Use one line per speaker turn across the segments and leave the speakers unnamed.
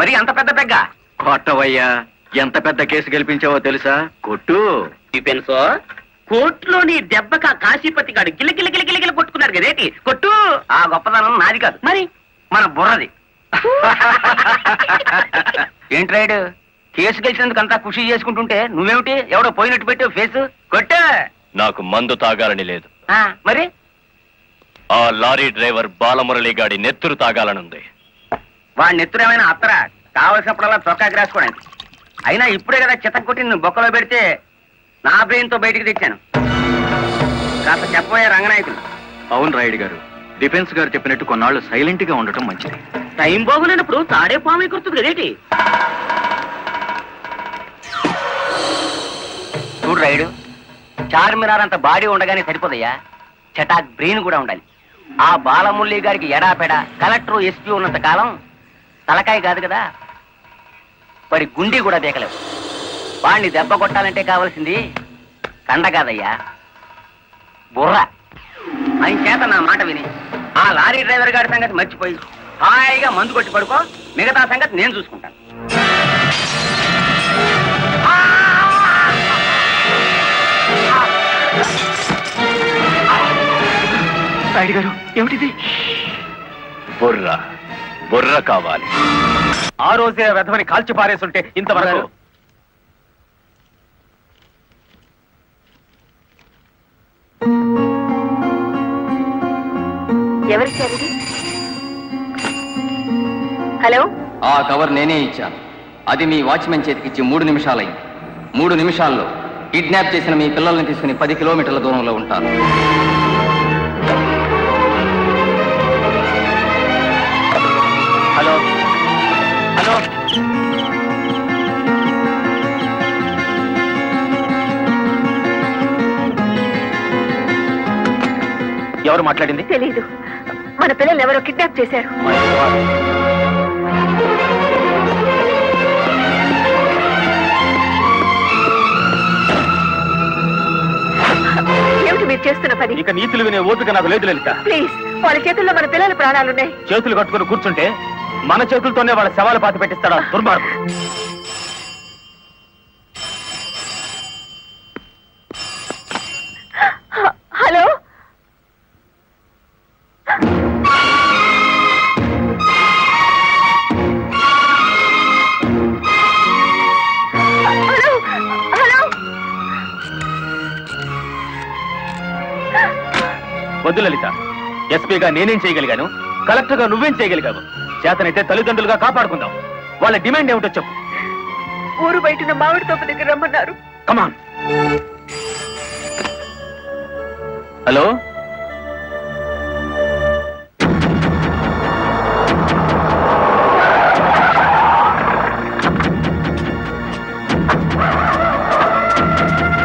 మరి అంత పెద్ద పెగ్గ
కొట్టవయ్యా. ఎంత పెద్ద కేసు గెలిపించావో తెలుసా? కొట్టు.
పెన్సో కోర్టులో నీ దెబ్బక కాశీపతి గాడు గిలగిల కొట్టుకున్నారు కదేటి. కొట్టు. ఆ గొప్పదనం నాది కాదు, మరి మన బుర్రది. ఏంట్రాయుడు, కేసు గెలిచినందుకు అంతా ఖుషి చేసుకుంటుంటే నువ్వేమిటి ఎవడో పోయినట్టు పెట్టావు ఫేసు? కొట్టు.
నాకు మందు తాగాలని లేదు,
మరి
ఆ లారీ డ్రైవర్ బాలమురళి గాడి నెత్తురు తాగాలనుంది.
వాడి నెత్తురు ఏమైనా అత్తరా? కావలసినప్పుడల్లా చొక్కాకి రాసుకోవడానికి. అయినా ఇప్పుడే కదా చిత్తం కొట్టి నువ్వు బొక్కలో పెడితే నా బ్రెయిన్ తో బయటికి తెచ్చాను. కాస్త చెప్పబోయే రంగనాయకులు.
అవును రాయుడు గారు, డిఫెన్స్ గారు చెప్పినట్టు కొన్నాళ్ళు సైలెంట్ గా ఉండటం మంచిది.
టైం బాగులేనప్పుడు తాడే పాము కుర్తుంది కదేటి. చూడు రాయుడు, చార్మినార్ అంత బాడీ ఉండగానే సరిపోదయ్యా, చటాక్ బ్రెయిన్ కూడా ఉండాలి. ఆ బాలమురళి గారికి ఎడాపెడ కలెక్టర్ ఎస్పీ ఉన్నంత కాలం తలకాయ కాదు కదా, మరి గుండీ కూడా దేకలేవు. వాణ్ణి దెబ్బ కొట్టాలంటే కావాల్సింది కండ కాదయ్యా, బుర్ర. ఆయన చేత నా మాట విని ఆ లారీ డ్రైవర్ గారి సంగతి మర్చిపోయి హాయిగా మందు కొట్టి పడుకో, మిగతా సంగతి నేను చూసుకుంటాను.
రాయుడు గారు, ఏమిటిది?
బుర్ర బుర్ర కావాలి.
ఆ రోజే వెధవని కాల్చి పారేస్తుంటే ఇంతవరకు.
ఎవరిచ్చారు? హలో,
ఆ కవర్ నేనే ఇచ్చాను. అది మీ వాచ్మెన్ చేతికిచ్చి 3 నిమిషాలైంది. 3 నిమిషాల్లో కిడ్నాప్ చేసిన మీ పిల్లల్ని తీసుకుని 10 కిలోమీటర్ల దూరంలో ఉంటాను.
హలో హలో,
ఎవరు మాట్లాడింది?
తెలీదు. మన పిల్లల్ని ఎవరో కిడ్నాప్ చేశారు. ఏమిటి మీరు చేస్తున్న పని?
ఇక నీతులు వినే ఓపిక నాకు లేదు లలిత.
ప్లీజ్, వాళ్ళ చేతుల్లో మన పిల్లల ప్రాణాలున్నాయి.
చేతులు కట్టుకుని కూర్చుంటే మన చేతులతోనే వాళ్ళ శవాలు పాతి పెట్టిస్తాడా దుర్మార్గుడు.
హలో,
వద్దు లలిత, ఎస్పీగా నేనేం చేయగలిగాను, కలెక్టర్ గా నువ్వేం చేయగలిగావు? చేతనైతే తల్లిదండ్రులుగా కాపాడుకుందాం. వాళ్ళ డిమాండ్ ఏమిటో చెప్పు.
ఊరు బయట మామిడి తోపు దగ్గర రమ్మన్నారు.
కమాన్. హలో,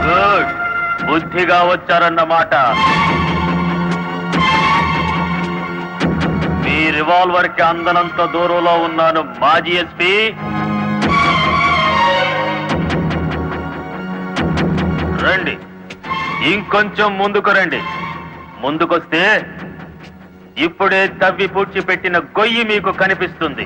గుడ్, బుద్ధిగా వచ్చారన్నమాట. మీ రివాల్వర్ కి అందనంత దూరంలో ఉన్నాను మాజీ ఎస్పీ. రండి, ఇంకొంచెం ముందుకు రండి. ముందుకొస్తే ఇప్పుడే తవ్వి పూడ్చిపెట్టిన గొయ్యి మీకు కనిపిస్తుంది.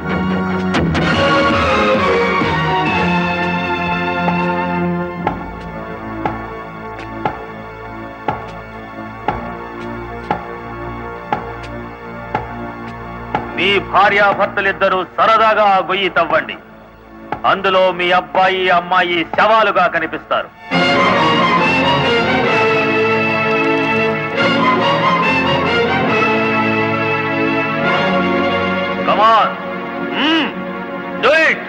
మీ భార్యాభర్తలిద్దరూ సరదాగా ఆ గొయ్యి తవ్వండి. అందులో మీ అబ్బాయి అమ్మాయి శవాలుగా కనిపిస్తారు. Come on. Do it.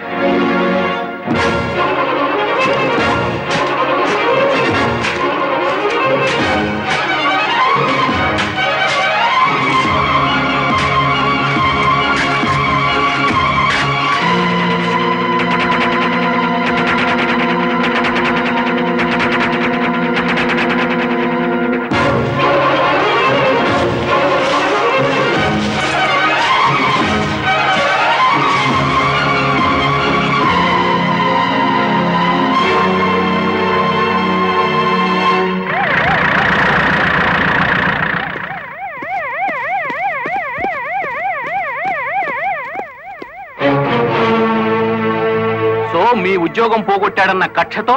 మీ ఉద్యోగం పోగొట్టాడన్న కక్షతో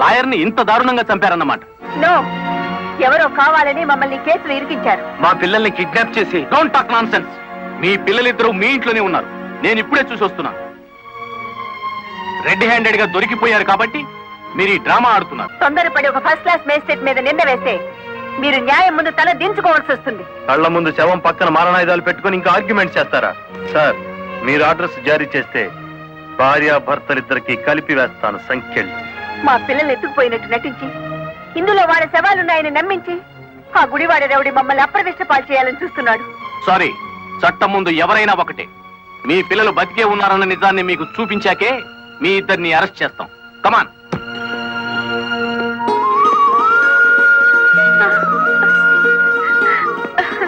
లాయర్ని ఇంత దారుణంగా చంపారన్నమాట.
నో, ఎవరో కావాలని మమ్మల్ని కేసులు ఇరికించారు.
మా పిల్లల్ని కిడ్నాప్ చేసి డోంట్ టాక్ నాన్ సెన్స్. మీ పిల్లలిద్దరూ మీ ఇంట్లోనే ఉన్నారు. నేను ఇప్పుడే చూసి వస్తున్నాను. రెడ్ హ్యాండెడ్ గా దొరికిపోయారు కాబట్టి మీరు ఈ డ్రామా ఆడుతున్నారు.
తొందరపడి ఒక ఫస్ట్ క్లాస్ మేజిస్ట్రేట్ మీద నింద వేస్తే మీరు న్యాయం ముందు తల దించుకోవాల్సి వస్తుంది.
కళ్ల ముందు శవం పక్కన మారణాయుధాలు పెట్టుకుని ఇంకా ఆర్గ్యుమెంట్ చేస్తారా? సార్, మీరు ఆర్డర్స్ జారీ చేస్తే భార్యాభర్తలిద్దరికి కలిపి వేస్తాను సంఖ్యలు.
మా పిల్లల్ని ఎత్తుకుపోయినట్టు నటించి ఇందులో వాళ్ళ శవాలున్నాయని నమ్మించి ఆ గుడివాడ రౌడి మమ్మల్ని అప్రదిష్ట పాలు చేయాలని చూస్తున్నాడు.
సారీ, చట్టం ముందు ఎవరైనా ఒకటే. మీ పిల్లలు బతికే ఉన్నారన్న నిజాన్ని మీకు చూపించాకే మీ ఇద్దరిని అరెస్ట్ చేస్తాం. కమాన్.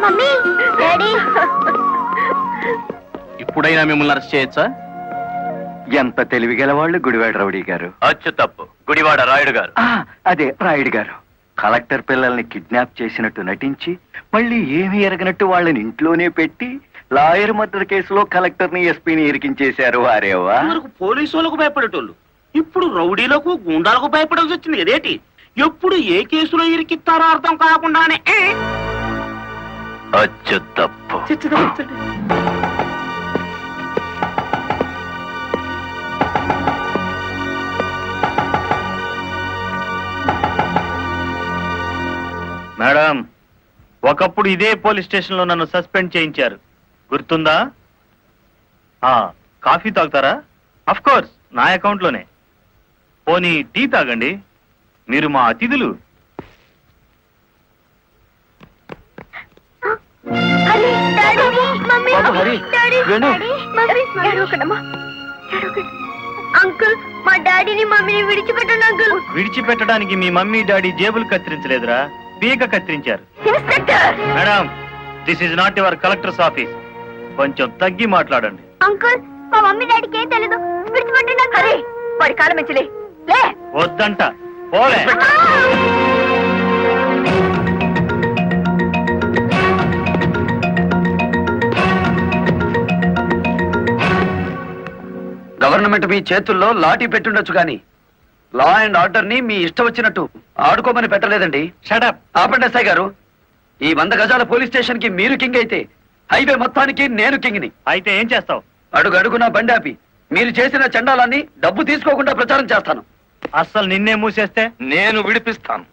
Mummy, daddy.
ఇప్పుడైనా మిమ్మల్ని అరెస్ట్ చేయొచ్చా?
ఎంత తెలివిగల వాళ్ళు గుడివాడ రౌడీ గారు.
అచ్చు తప్పు, గుడివాడ రాయుడు గారు.
అదే రాయుడు గారు. కలెక్టర్ పిల్లల్ని కిడ్నాప్ చేసినట్టు నటించి మళ్ళీ ఏమీ ఎరగనట్టు వాళ్ళని ఇంట్లోనే పెట్టి లాయర్ మర్డర్ కేసులో కలెక్టర్ ని ఎస్పీని ఇరికించేశారు. వారేవా
పోలీసు వాళ్ళకు భయపడేటోళ్ళు ఇప్పుడు రౌడీలకు గుండాలకు భయపడాల్సి వచ్చింది కదేటి. ఎప్పుడు ఏ కేసులో ఇరికిస్తారో అర్థం కాకుండానే
అచ్చు తప్పు.
మేడం, ఒకప్పుడు ఇదే పోలీస్ స్టేషన్ లో నన్ను సస్పెండ్ చేయించారు, గుర్తుందా? కాఫీ తాగుతారా? అఫ్ కోర్స్, నా అకౌంట్ లోనే. పోనీ టీ తాగండి, మీరు మా అతిథులు.
అంకుల్, మా డాడీని మమ్మీని విడిచిపెట్టండి అంకుల్.
విడిచిపెట్టడానికి మీ మమ్మీ డాడీ జేబులు కత్తిరించలేదురా, పీక కత్తిరించారు. Madam, this is not your collector's office. కొంచెం తగ్గి మాట్లాడండి.
అంకుల్, మా మమ్మీ డాడీకి ఏం తెలీదు, విడిచిపెట్టండి అంకుల్. అరే, వాడి కాలం మించలే. లే.
వద్దంట, పోలే.
గవర్నమెంట్ మీ చేతుల్లో లాఠీ పెట్టుండొచ్చు కానీ లా అండ్ ఆర్డర్ ని మీ ఇష్టం వచ్చినట్టు ఆడుకోమని పెట్టలేదండి.
షటప్.
ఆపండి ఎస్ఐ గారు. ఈ 100 గజాల పోలీస్ స్టేషన్ కి మీరు కింగ్ అయితే హైవే మొత్తానికి నేను కింగ్ని.
అయితే ఏం చేస్తావు?
అడుగు అడుగున బండి ఆపి మీరు చేసిన చండాలాన్ని డబ్బు తీసుకోకుండా ప్రచారం చేస్తాను.
అస్సలు నిన్నే మూసేస్తే
నేను విడిపిస్తాను.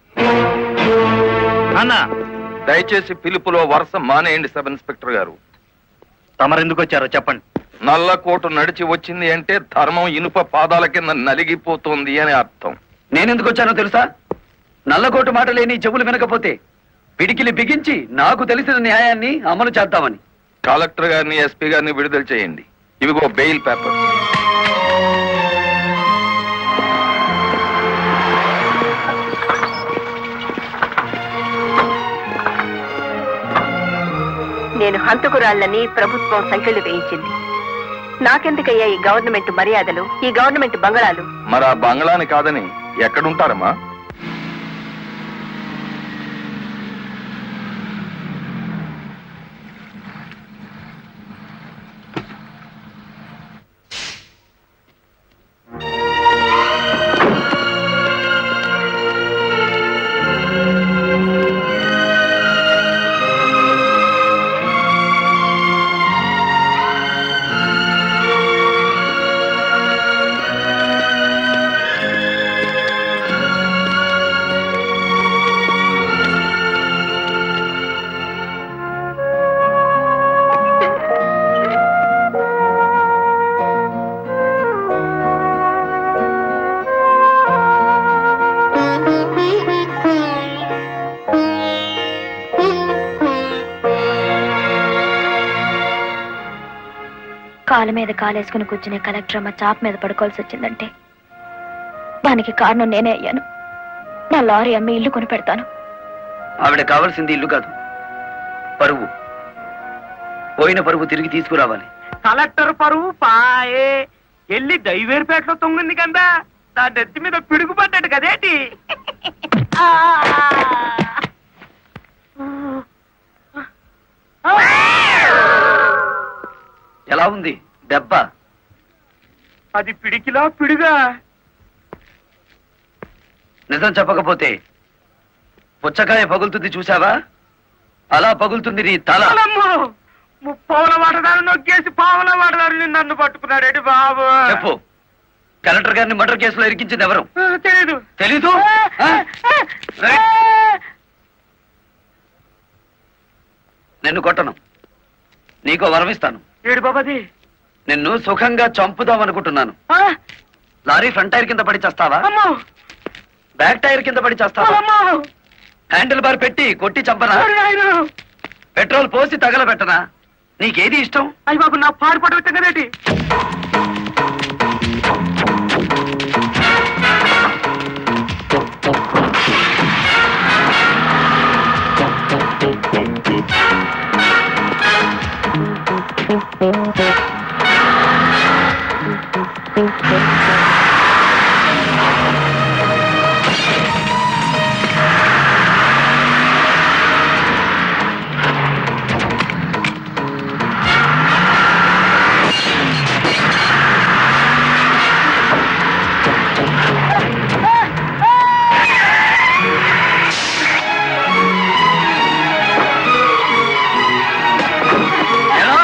అన్నా,
దయచేసి పిలుపులో వరుస మానేయండి సబ్ ఇన్స్పెక్టర్ గారు.
తమరెందుకు వచ్చారో చెప్పండి.
నల్లకోటు నడిచి వచ్చింది అంటే ధర్మం ఇనుప పాదాల కింద నలిగిపోతుంది అని అర్థం.
నేనెందుకు వచ్చానో తెలుసా? నల్లకోటు మాట లేని చెవులు వినకపోతే పిడికిలి బిగించి నాకు తెలిసిన న్యాయాన్ని అమలు చేద్దామని.
కలెక్టర్ గారిని, ఎస్పీ గారిని విడుదల చేయండి. ఇవిగో బెయిల్ పేపర్.
నేను హంతకురాళ్ళని ప్రభుత్వం సంఖ్యలు వేయించింది. నాకెందుకయ్యా ఈ గవర్నమెంట్ మర్యాదలు, ఈ గవర్నమెంట్ బంగళాలు?
మరి ఆ బంగ్లాని కాదని ఎక్కడుంటారమ్మా?
కాళ్ళ మీద కాలేసుకుని కూర్చునే కలెక్టర్ అమ్మ చాప్ మీద పడుకోవాల్సి వచ్చిందంటే దానికి కారణం నేనే అయ్యాను. నా లారీ అమ్మి ఇల్లు కొని పెడతాను.
ఆవిడ కావాల్సింది ఇల్లు కాదు, పరువు. పోయిన పరువు తిరిగి తీసుకురావాలి.
కలెక్టర్ పరువు పాయే ఎల్లి దైవేరుపేటలో తొంగింది కదా, నా నెత్తి మీద పిడుగు పడ్డాడు కదేటి.
ఎలా ఉంది దెబ్బ?
అది పిడికిలా పిడుగా.
నిజం చెప్పకపోతే పుచ్చకాయ పగులుతుంది చూసావా? అలా పగులుతుంది నీ తల.
ముప్పావుల వాడదారు నొక్కేసి పావుల వాడదారు నన్ను పట్టుకున్నాడేటి బాబు.
చెప్పు, కలెక్టర్ గారిని మర్డర్ కేసులో ఇరికించింది ఎవరు?
తెలీదు.
తెలీదు? ఆ? రైట్. నిన్ను కొట్టను, నీకో వరమిస్తాను.
ఏడు బాబాది.
నిన్ను సుఖంగా చంపుదాం అనుకుంటున్నాను. లారీ ఫ్రంట్ టైర్ కింద పడి చేస్తావా?
అమ్మో
బ్యాక్ టైర్ కింద పడి చేస్తావా?
అమ్మో
హ్యాండిల్ బార్ పెట్టి కొట్టి చంపనా? పెట్రోల్ పోసి తగలబెట్టనా? నీకేది ఇష్టం?
అయ్యి బాబు నా పాడుపడ కదేటి.
ఎలా?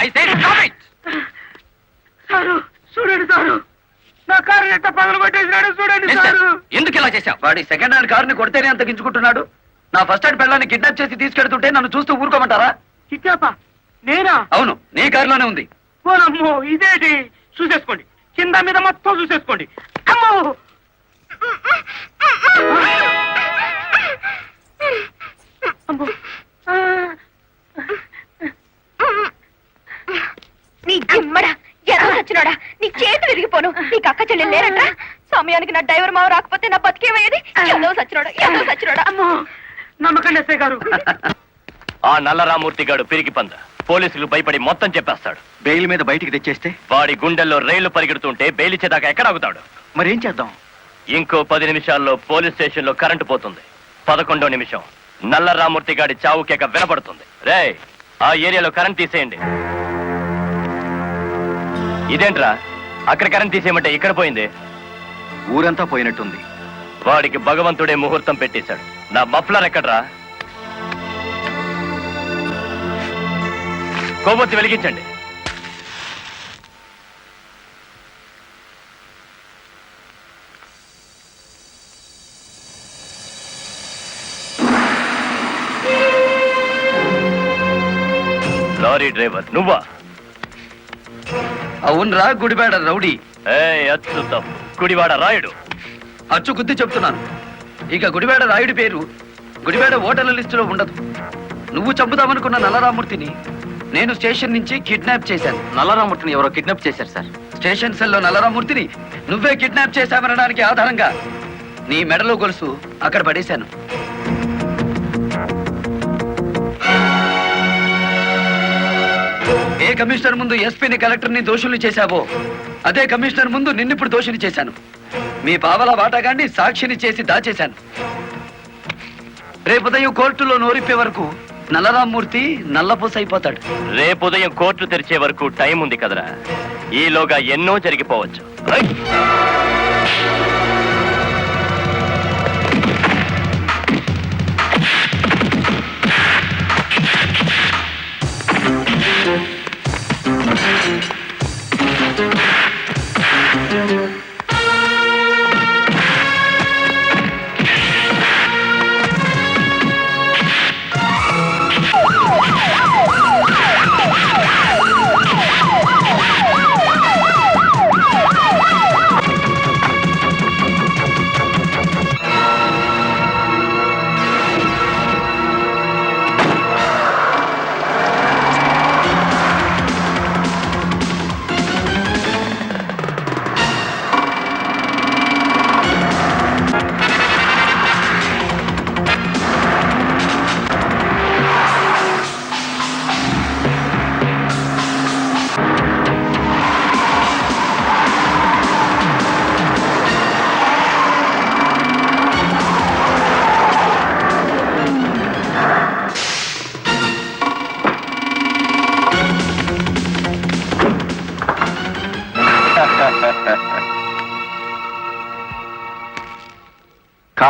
I said stop it!
Sir చూడండి సారు, నా కారు ఎంత పగలు కొట్టేసినాడు చూడండి
Mister,
సారు.
ఎందుకు ఇలా చేశావు? వాడి సెకండ్ హ్యాండ్ కారుని కొడితేనే అంత గించుకుంటున్నాడు. నా ఫస్ట్ హ్యాండ్ పిల్లని కిడ్నాప్ చేసి తీసుకెడుతుంటే నన్ను చూస్తూ ఊరుకోమంటారా?
కిట్టాపా నేనా?
అవును, నీ కారులోనే ఉంది.
ఓనమ్మో ఇదేంటి? చూసేసుకోండి, కింద మీద మొత్తం చూసేసుకోండి. అమ్మో అమ్మో.
నీ జిమ్మడా ఎలా వచ్చినాడా? నీ చేతులు విరిగిపోను. నీకు అక్క చెల్లెలు లేరట. సమయానికి నా డ్రైవర్ మావ రాకపోతే నా బతికేమయ్యేది. ఏదో సచ్చినోడా.
అమ్మో నమ్మకండి ఎస్ఐ గారు.
ఆ నల్లరామూర్తి గాడు పిరికి పంద. పోలీసులు భయపడి మొత్తం చెప్పేస్తాడు.
బెయిల్ మీద బయటికి తెచ్చేస్తే
వాడి గుండెల్లో రైళ్లు పరిగెడుతుంటే బెయిలిచ్చేదాకా ఎక్కడ ఆగుతాడు?
మరేం చేద్దాం?
ఇంకో 10 నిమిషాల్లో పోలీస్ స్టేషన్ లో కరెంటు పోతుంది. 11వ నిమిషం నల్లరామూర్తి గాడి చావు కేక వినపడుతుంది. రేయ్, ఆ ఏరియాలో కరెంట్ తీసేయండి. ఇదేంట్రా, అక్కడ కరెంట్ తీసేయమంటే ఇక్కడ పోయింది?
ఊరంతా పోయినట్టుంది.
వాడికి భగవంతుడే ముహూర్తం పెట్టేశాడు. నా మఫ్లర్ ఎక్కడ్రా? కొవ్వొత్తి వెలిగించండి. లారీ డ్రైవర్ నువ్వా?
అవునరా, గుడిబేడ రౌడీ.
అచ్చు తప్పు. గుడివాడ రాయుడు.
అచ్చు గుద్ది చెప్తున్నాను. ఇక గుడిబేడ రాయుడి పేరు గుడిబేడ ఓటర్ల లిస్టులో ఉండదు. నువ్వు చంపుదామనుకున్న నల్లరామూర్తిని నేను స్టేషన్ నుంచి కిడ్నాప్ చేశాను.
నల్లరామూర్తిని ఎవరో కిడ్నాప్ చేశారు సార్.
స్టేషన్ సెల్లో నల్లరామూర్తిని నువ్వే కిడ్నాప్ చేశామనడానికి ఆధారంగా నీ మెడలో గొలుసు అక్కడ పడేశాను. ఏ కమిషనర్ ముందు ఎస్పీని కలెక్టర్ని దోషుల్ని చేశావో అదే కమిషనర్ ముందు నిన్నిప్పుడు దోషిని చేశాను. మీ పావలా వాటాగాన్ని సాక్షిని చేసి దాచేశాను. రేపు ఉదయం కోర్టులో నోరిప్పే వరకు నల్లరామూర్తి నల్లపూస అయిపోతాడు.
రేపు ఉదయం కోర్టు తెరిచే వరకు టైం ఉంది కదరా. ఈలోగా ఎన్నో జరిగిపోవచ్చు.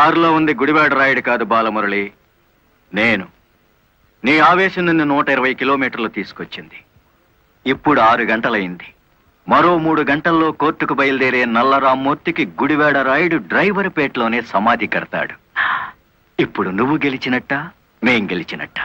కారులో ఉంది గుడివాడ రాయుడు కాదు బాలమురళి, నేను. నీ ఆవేశం నిన్ను 120 కిలోమీటర్లు తీసుకొచ్చింది. ఇప్పుడు 6 గంటలైంది. మరో 3 గంటల్లో కోర్టుకు బయలుదేరే నల్లరామ్మూర్తికి గుడివాడ రాయుడు డ్రైవర్ పేటలోనే సమాధి కడతాడు. ఇప్పుడు నువ్వు గెలిచినట్ట, మేం గెలిచినట్ట.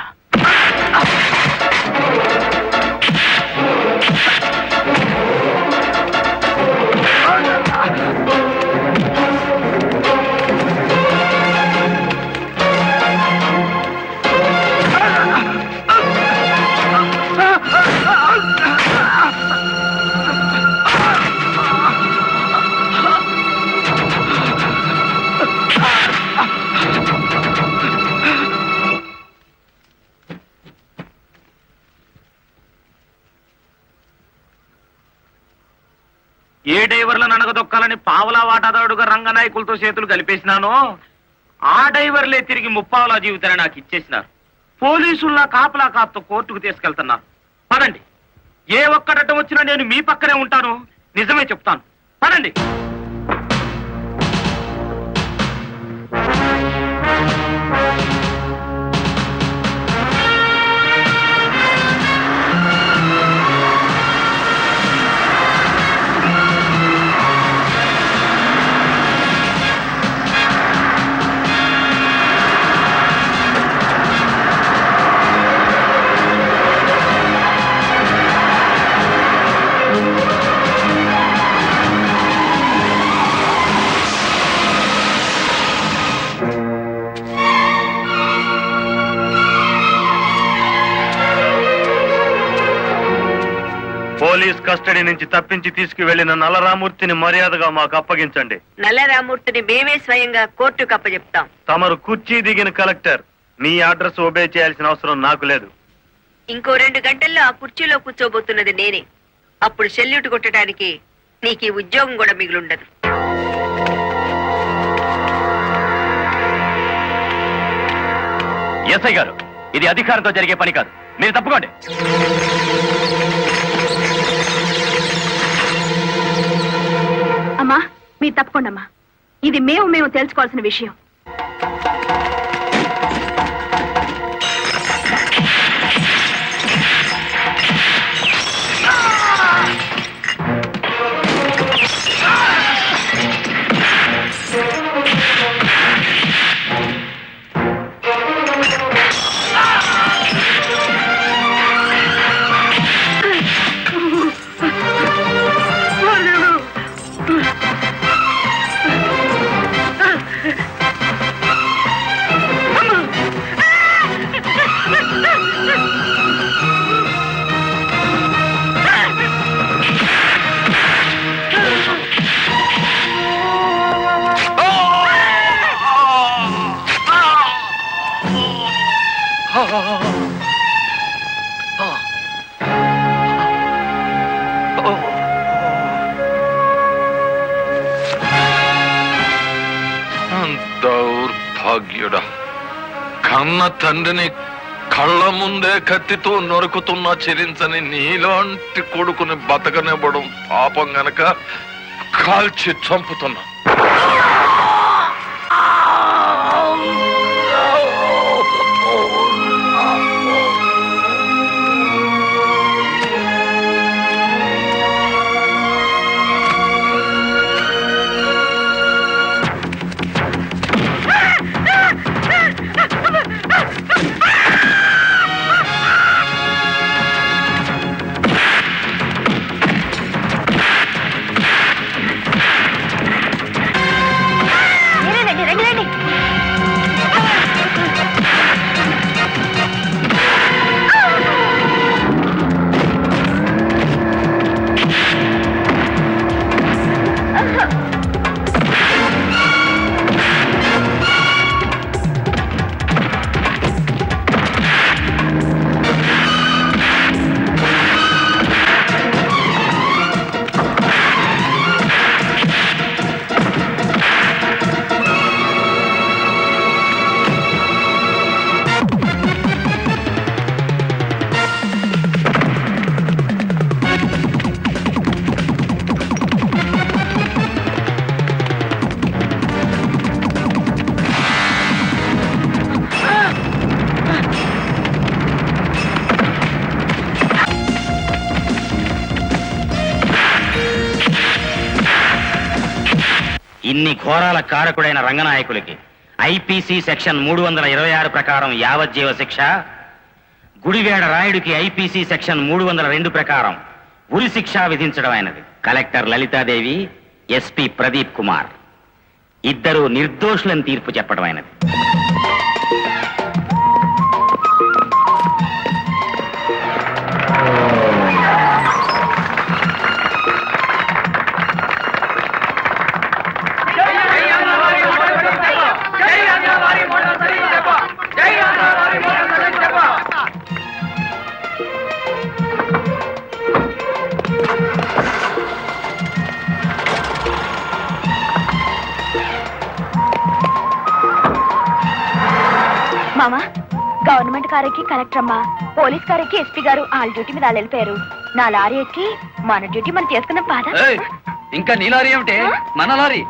ఏ డైవర్లను అనగదొక్కాలని పావలా వాటాదారుడుగా రంగనాయకులతో చేతులు కలిపేసినానో ఆ డైవర్లే తిరిగి ముప్పావలా జీవితాన్ని నాకు ఇచ్చేసినారు. పోలీసుల్లా కాపలా కాపుతో కోర్టుకు తీసుకెళ్తున్నారు. పదండి, ఏ ఒక్కడటం వచ్చినా నేను మీ పక్కనే ఉంటాను. నిజమే చెప్తాను, పదండి.
పోలీస్ కస్టడీ నుంచి తప్పించి తీసుకువెళ్లిన నల్లరామూర్తిని మర్యాదగా మాకు అప్పగించండి.
నల్లరామూర్తిని మేమే స్వయంగా కోర్టుకు అప్పచెప్తాం.
తమరు కుర్చీ దిగిన కలెక్టర్, మీ అడ్రస్ ఒబే చేయాల్సిన అవసరం నాకు లేదు.
ఇంకో 2 గంటల్లో ఆ కుర్చీలో కూర్చోబోతున్నది నేనే. అప్పుడు సెల్యూట్ కొట్టడానికి నీకు ఈ ఉద్యోగం కూడా మిగిలుండదు.
ఎస్ఐ గారు, ఇది అధికారంతో జరిగే పని కాదు, మీరు తప్పుకోండి.
అమ్మా, మీరు తప్పకుండా అమ్మా. ఇది మేము తెలుసుకోవాల్సిన విషయం.
దౌర్భాగ్యుడా, కన్న తండ్రిని కళ్ళ ముందే కత్తితో నరుకుతున్నా చెలించని నీలాంటి కొడుకుని బతకనివ్వడం పాపం గనక కాల్చి చంపుతున్నా.
ఇన్ని ఘోరాల కారకుడైన రంగనాయకులకి ఐపీసీ సెక్షన్ 326 ప్రకారం యావజ్జీవ శిక్ష, గుడివేడ రాయుడికి ఐపీసీ సెక్షన్ 302 ప్రకారం ఉరి శిక్ష విధించడం అయినది. కలెక్టర్ లలితాదేవి, ఎస్పీ ప్రదీప్ కుమార్ ఇద్దరు నిర్దోషులను తీర్పు చెప్పడం అయినది.
మామా, గవర్నమెంట్ కారెక్కి కలెక్టర్ అమ్మా, పోలీస్ కారెక్కి ఎస్పీ గారు వాళ్ళ డ్యూటీ మీద వాళ్ళు వెళ్ళిపోయారు. నా లారీ ఎక్కి మన డ్యూటీ మనం చేసుకున్నాం పాదా.
ఇంకా నీ లారీ ఏమిటి? మన లారీ.